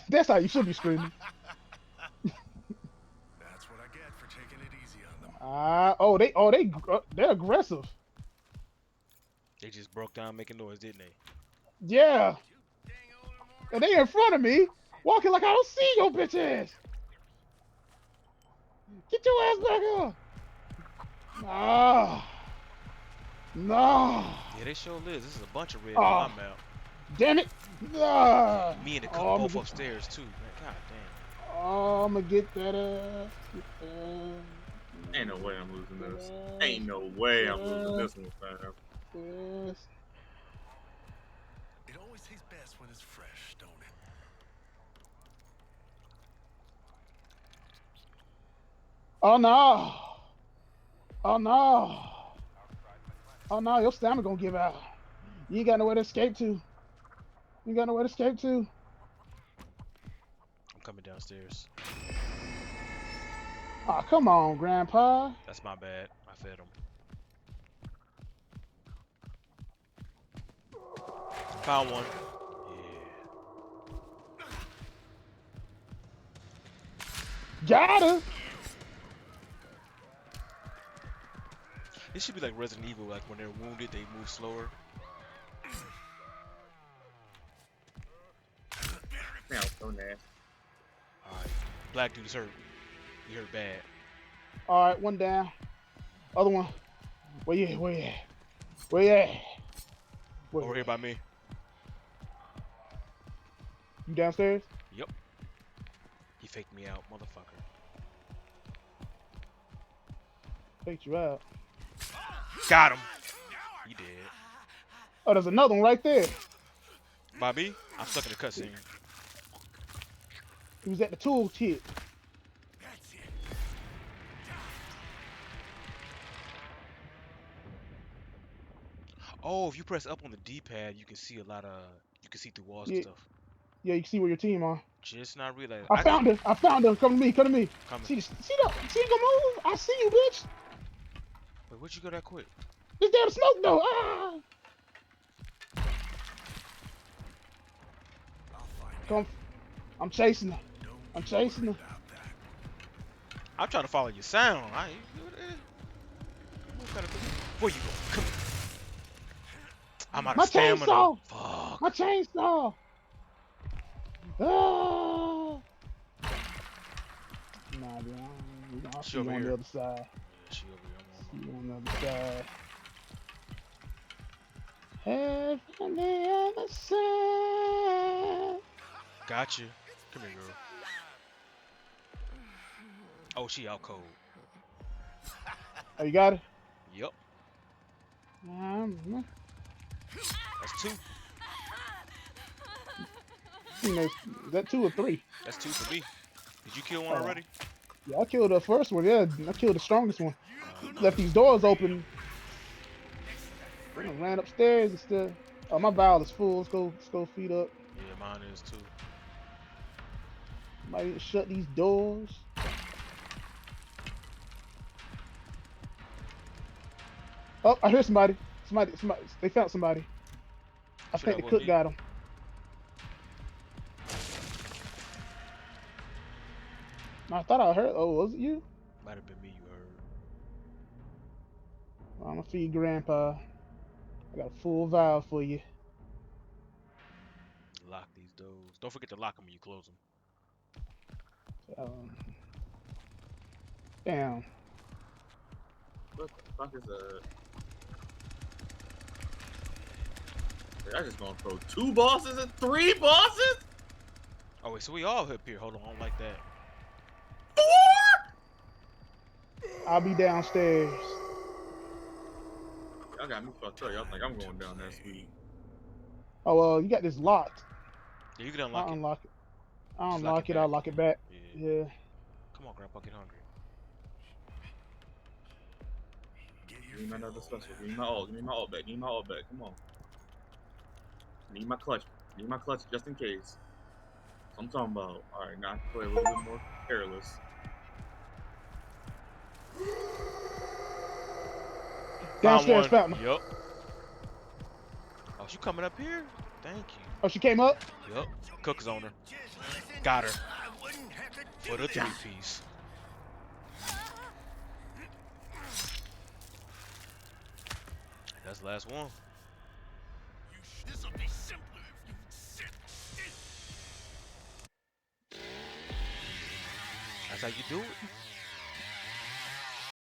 That's how you should be screaming. That's what I get for taking it easy on them. They're aggressive. They just broke down making noise, didn't they? Yeah, You dang old and they in front of me, walking like I don't see your bitch ass. Get your ass back here. Nah, nah. Yeah, they sure live. This is a bunch of red on my Oh, map. damn it. Nah. Me and the cook Oh, both upstairs too. Man, god I'm gonna get that ass. Get that ass. Ain't no way I'm losing Get this. that ass. Ain't no way Get I'm losing that ass. this one, fam. Yes. It always tastes best when it's fresh, don't it? Oh no. Oh no. Oh no, your stamina gonna give out. You ain't got nowhere to escape to. You got nowhere to escape to. I'm coming downstairs. Oh, come on, Grandpa. That's my bad. I fed him. Found one. Yeah. Got her. This should be like Resident Evil. Like when they're wounded, they move slower. Man, so nasty. All right. Black dude is hurt. He hurt bad. All right, one down. Other one. Where you at? Where you at? Where you at? Where Over you here at? by me. You downstairs? Yep. He faked me out, motherfucker. Faked you out. Got him. He did. Oh, there's another one right there. Bobby, I'm stuck in the cutscene. He was at the tool kit. That's it. Oh, if you press up on the D-pad, you can see a lot of. You can see through walls and Yeah, stuff. yeah. You can see where your team are. Just not realizing. I found her. I found her. Come to me. Come to me. Coming. See the move? I see you, bitch. Wait, where'd you go that quick? This damn smoke though. Ah. I'll find Come. it. I'm chasing her. Don't I'm you chasing worry her. about that. I'm trying to follow your sound. Where you go? Come here. I'm out of My stamina. chainsaw. My Fuck. chainsaw. Ah. Nah, dude. I'll She see you over on the here. other side. Yeah, she over here. See you on the other side. Head on the other side. Got you. Come here, girl. Oh, she out cold. Oh, you got it? Yep. Um, That's two. is that 2 or 3? That's two for me. Did you kill one Oh, already? yeah, I killed the first one. Yeah, I killed the strongest one. Left Nice. these doors open. I done ran upstairs and still. Oh, my vial is full. Let's go feed up. Yeah, mine is too. Might need to shut these doors. Oh, I hear somebody. Somebody. They found somebody. I Should think that the was cook me? got him. I thought I heard. Oh, was it you? Might have been me you heard. Well, I'm gonna feed Grandpa. I got a full vial for you. Lock these doors. Don't forget to lock them when you close them. Um, damn. What the fuck is that? I just gonna throw 2 bosses and 3 bosses? Oh wait, so we all up here. Hold on, I don't like that. 4? I'll be downstairs. Y'all got me fucked up. Y'all think I'm going down that speed. Oh, well, you got this locked. Yeah, you can unlock I'll it. unlock it. I'll Just lock unlock it it. I'll back. lock it back. Yeah. Yeah. Come on, Grandpa, get hungry. Get Give your me my fill, another old special. man. Give me my ult. Give me my ult back. Give me my ult back. Come on. Need my clutch. Need my clutch just in case. That's what I'm talking about. Alright, now I can play a little bit more careless. Downstairs, Found fountain. one. Yup. Oh, you coming up here? Thank you. Oh, she came up. Yup. Cook's on her. Got her. For the three-piece. That's the last one. This'll be simpler if you sit still. That's how you do it.